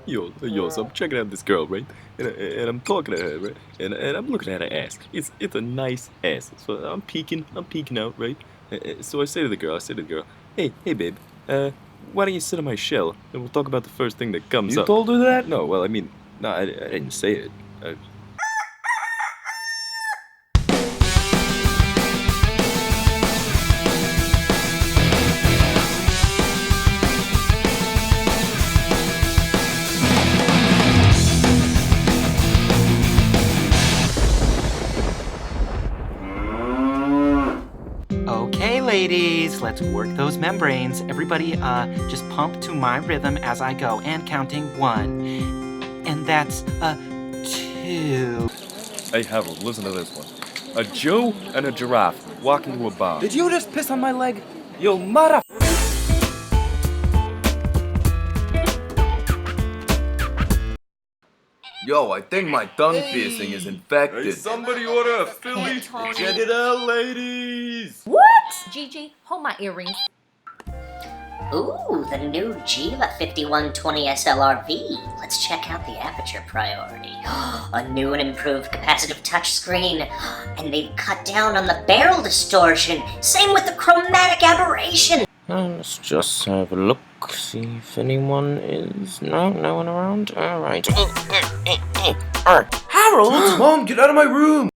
Yo, so I'm checking out this girl, right? And I'm talking to her, right? And I'm looking at her ass. It's a nice ass. So I'm peeking out, right? So I say to the girl, hey, babe, why don't you sit on my shell and we'll talk about the first thing that comes You up. told her that? No, well, I mean, no, I didn't say it. Okay, ladies, let's work those membranes. Everybody, just pump to my rhythm as I go. And counting 1. And that's, 2. Hey, Harold, listen to this one. A Jew and a giraffe walk into a bar. Did you just piss on my leg? You mother... Yo, I think my tongue piercing is infected. Hey, somebody order a Philly. Tony. Check it out, ladies. What? Gigi, hold my earrings. Ooh, the new Giva 5120 SLRV. Let's check out the aperture priority. A new and improved capacitive touchscreen. And they've cut down on the barrel distortion. Same with the chromatic aberration. Let's just have a look, see if anyone is... No one around? Alright. Harold! Mom, get out of my room!